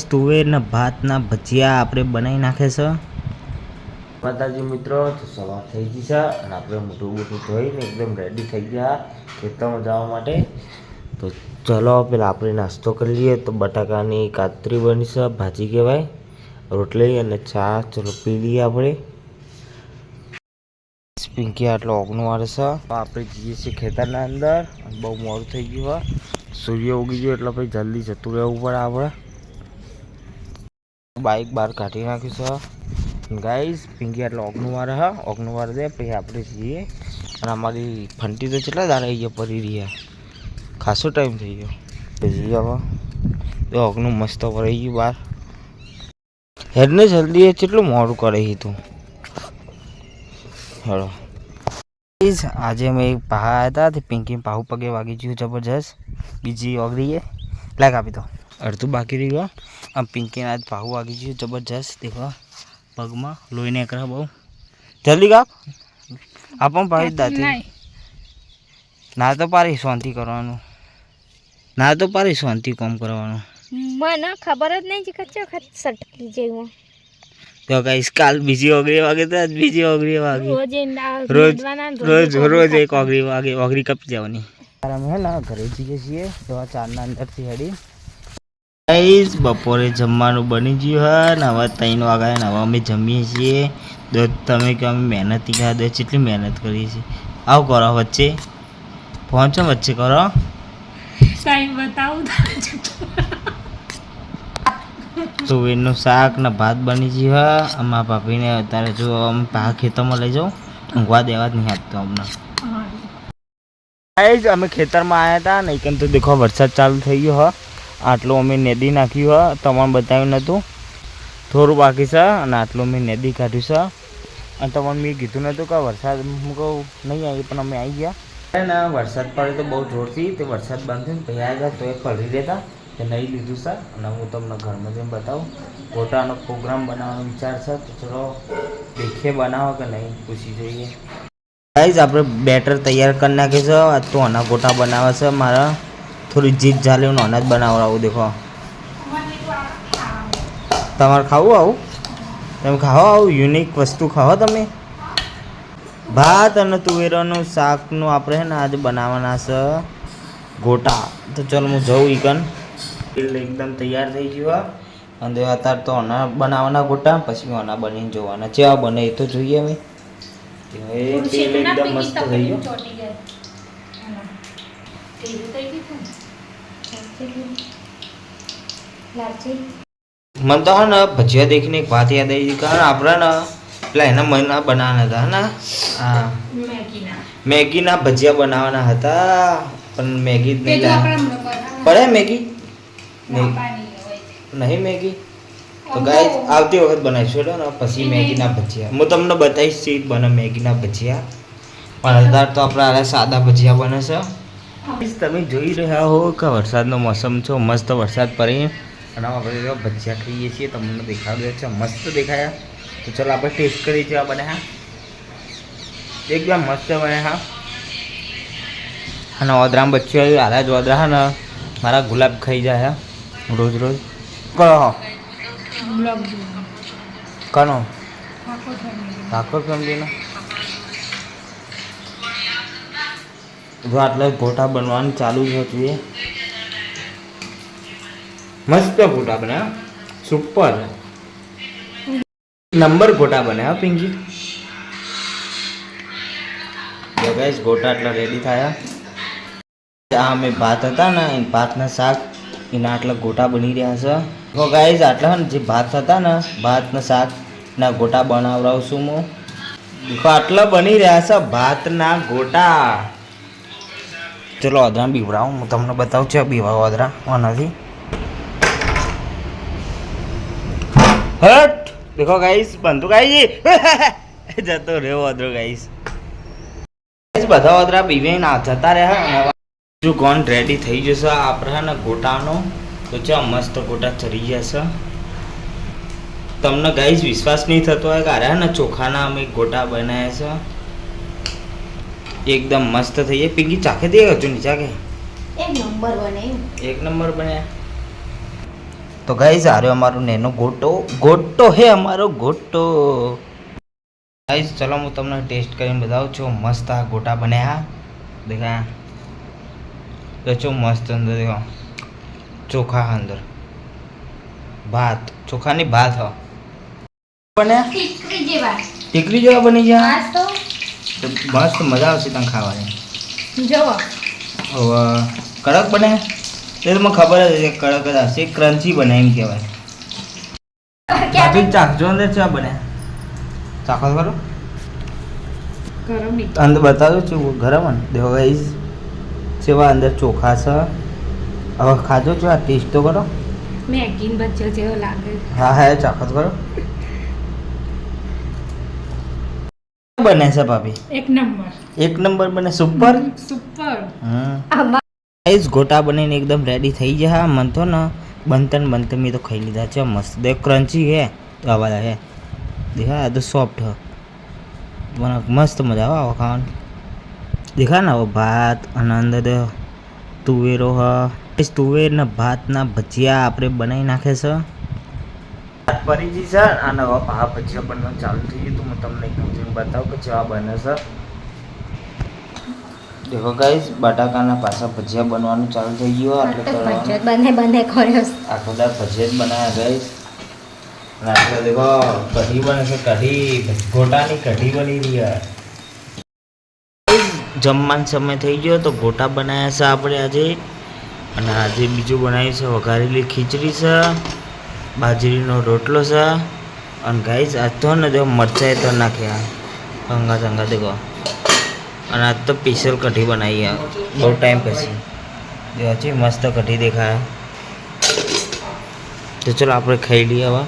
તુવેરના ભાતના ભજીયા આપણે બનાવી નાખે છે. માતાજી મિત્રો, તો સવાર થઈ ગઈ છે અને આપણે મોટું ધોઈને એકદમ રેડી થઈ ગયા ખેતરમાં જવા માટે. તો ચલો પેલા આપણે નાસ્તો કરી લઈએ. તો બટાકાની કાતરી બની છે, ભાજી કહેવાય, રોટલી અને ચા. ચલો પી લઈએ આપણે. પિંકી આટલો ઓગણું વાળે છે. આપણે જઈએ છીએ ખેતરના અંદર. બહુ મોડું થઈ ગયું હોય, સૂર્ય ઉગી ગયો એટલે પછી જલ્દી જતું રહેવું પડે આપણે. બાઇક બહાર કાઢી નાખ્યું છે ગાઈસ. પિંકી આટલો ઓગણું વાર દે પછી આપણે જઈએ. અને અમારી ફંટી તો કેટલા દાડા આવી ગયા પડી રહ્યા, ખાસો ટાઈમ થઈ ગયો. જઈએ હવે. તો ઓગણું મસ્ત ભરાઈ ગયું બહાર. હેડને જલ્દી કેટલું મોડું કરે તું. હેડો. આજે અમે એક પહા આવ્યા હતા. પિંકી પાહુ પગે વાગી ગયું જબરજસ્ત. બીજી ઓગળીએ લાગ આપી તો અડધું બાકી રહી ગયો. આમ પિંકીને આજ પાહુ વાગી ગયું જબરજસ્ત. દેખો પગમાં લોહી નીકળે બહુ. જલ્દી કાપ આપણ પાડી દાતી. ના તો પારી શાંતિ કરવાનું. ના તો પારી શાંતિ કામ કરવાનું. મને ખબર જ નહીં કે સટકી જેવું. તો ગાઈસ કાલ બીજી ઓગળી વાગે તો બીજી ઓગળી વાગે. રોજ એક ઓગળી વાગે ઓગળી કપી જવાની. અમે હે ને ઘરે જઈએ છીએ તો 4 ના અંદરથી હેડી. ગાઈસ બપોરે જમવાનું બની ગયું હે ને હવે 3 વાગ્યા ને હવે અમે જમીએ છીએ. તમે કહો અમે મહેનત ખાધે કેટલી મહેનત કરીએ છીએ. આવું કરો વચ્ચે પહોંચો, વચ્ચે કરો ટાઈમ બતાવું. તુવેરનું શાક ને ભાત બની ગયું હે. અમારા ભાભીને અત્યારે જો અમે પા ખેતરમાં લઈ જાઉં, ઊંઘવા દેવા જ નહીં આપતો અમને. અમે ખેતરમાં આવ્યા હતા ને એકન તો દેખો વરસાદ ચાલુ થઈ ગયો હ. આટલું અમે નેદી નાખ્યું હ. તમને બતાવ્યું નહોતું, થોડું બાકી છે. અને આટલું અમે નેદી કાઢ્યું છે. અને તમને મેં કીધું નહોતું કે વરસાદ હું કહું નહીં આવી, પણ અમે આવી ગયા ને. વરસાદ પડે તો બહુ જોરથી. તે વરસાદ બંધ થઈને પછી આવ્યા તો એ પલળી રહેતા તે નહીં લીધું છે. અને હું તમને ઘરમાં જઈને બતાવું. ગોટાનો પ્રોગ્રામ બનાવવાનો વિચાર છે. તો ચલો દેખીએ બનાવો કે નહીં, પૂછી જોઈએ. ગાઈઝ આપણે બેટર તૈયાર કરી નાખીએ છે. આજ તો આના ગોટા બનાવે છે. મારા થોડી જીત ચાલે હું અનાજ બનાવડાવું. દેખો તમારે ખાવું આવું? તમે ખાઓ આવું યુનિક વસ્તુ ખાઓ તમે. ભાત અને તુવેરોનું શાકનું આપણે છે ને આજે બનાવવાના છે ગોટા. તો ચાલો હું જઉં ઈકન. એકદમ તૈયાર થઈ ગયું. અને અત્યારે તો અના બનાવવાના ગોટા, પછી અના બનીને જોવાના. કેવા બને એ તો જોઈએ અમે. તેલ એકદમ મસ્ત થઈ ગયું. મને તો હા ને ભજીયા દેખીને એક વાત યાદ આવી. કારણ આપણે ને પેલા એના મહિના બનાવવાના હતા ને, હા મેગીના ભજીયા બનાવવાના હતા. પણ મેગી જ નહીં પડે. મેગી નહીં મેગી તો ગાઈસ આવતી વખત બનાવીશું ને પછી મેગીના ભજીયા. હું તમને બતાવીશ સીટ બને મેગીના ભજીયા. પણ અત્યારે તો આપણે સાદા ભજીયા બને છે. તમે જોઈ રહ્યા હો કે વરસાદનો મોસમ છે, મસ્ત વરસાદ પડી અને આપણે ભજીયા ખાઈએ છીએ. તમને દેખાડ્યો છે, મસ્ત દેખાયા. તો ચાલો આપણે ટેસ્ટ કરીએ છીએ. બને હા એકદમ મસ્ત બને હા. અને ઓદરામ બચ્ચું આવ્યું હારા જ ઓદરા હા ને મારા ગુલાબ ખાઈ જાય રોજ રોજ. કરો કનો ઠાકોર ફેમિલીનો જો આટલા ગોટા બનવાનું ચાલુ જ હતું. એ મસ્ત ગોટા બને, સુપર નંબર ગોટા બને હા પિંકી. ગાઈસ ગોટા આટલા રેડી થયા. આ અમે ભાત હતા ને એ ભાતના શાક એના આટલા ગોટા બની રહ્યા છે. તો ગાઈસ આટલા ને જે ભાત હતા ને ભાતના શાક ના ગોટા બનાવડાવશું હું. દેખો આટલા બની રહ્યા છે ભાતના ગોટા. ચલો અદરા બીવડાવું, હું તમને બતાવું છું. બીવા અદરા નથી હટ. દેખો ગાઈસ બંધુ ગાઈ જતો રહ્યો અદરો ગાઈસ. બધા અદરા બીવે ના જતા રહ્યા. જો કોણ રેડી થઈ જશે આપણે ને ગોટાનો. તો ચા મસ્ત ગોટા ચડી જશે. તમને ગાઈસ વિશ્વાસ નહીં થતો હોય કે અરે ને ચોખાના અમે ગોટા બનાવ્યા છે. એકદમ મસ્ત થઈ જાય. પિંકી ચાખે દે હજુ નહીં ચાખે. એક નંબર બને. એક નંબર બન્યા. તો ગાઈઝ આ રહ્યો અમારો નેનો ગોટો હે અમારો ગોટો ગાઈઝ ચલો હું તમને ટેસ્ટ કરીને બતાવું છું મસ્ત આ ગોટા બન્યા દેખા જો મસ્ત અંદર દેખો ચોખા અંદર ભાત ચોખાની ભાત હ બન્યા ટીકરી જેવા બની ગયા તો મસ્ત મજા આવશે તને ખાવાની જોવો હવે કડક બને એ તો મને ખબર જ છે કડક જ હશે ક્રન્ચી બને એમ કહેવાય ચાખજો અંદર ચા બને ચાખો ખરો ગરમ અંદર બતાવજો છું ગરમ ને દેખો ગાઈઝ સેવા અંદર ચોખા છે હવે ખાજો છો આ ટેસ્ટ તો કરો મેગીન બચ્ચો જેવો લાગે હા હા ચાખો તો કરો બને છે ભાભી એક નંબર બને સુપર ગાઈઝ ગોટા બનીને એકદમ રેડી થઈ ગયા હા મન તો ને બનતન મેં તો ખાઈ લીધા છે મસ્ત દેખ ક્રન્ચી હે તો આ વાલા હે દેખા આ તો સોફ્ટ હ મને મસ્ત મજા આવે આવા ખાવાનું દેખા ને હવે ભાત અને અંદર તુવેરો હ તુવેર ને ભાતના ભજીયા આપણે બનાવી નાખે છે પરિજી છે અને આ ભજીયા બનવાનું ચાલુ થઈ ગયું તો હું તમને એકદમ બતાવું કે જેવા બને છે દેખો ગાઈસ બટાકાના પાછા ભજીયા બનવાનું ચાલુ થઈ ગયું એટલે બને કર્યો આખો દા ભજીયા જ બનાવ્યા ગાઈસ અને આટલે દેખો કઢી બને છે કઢી ગોટાની કઢી બની રહી છે જમવાનો સમય થઈ ગયો તો ગોટા બનાવ્યા છે આપણે આજે અને આજે બીજું બનાવ્યું છે વઘારેલી ખીચડી છે બાજરીનો રોટલો છે અને ગાઈસ આજ તો ને જો મરચાં તો નાખ્યા અંગા દેખો અને આજ તો સ્પેશિયલ કઢી બનાવી બહુ ટાઈમ પછી જો છે મસ્ત કઢી દેખાય તો ચલો આપણે ખાઈ લઈએ હવે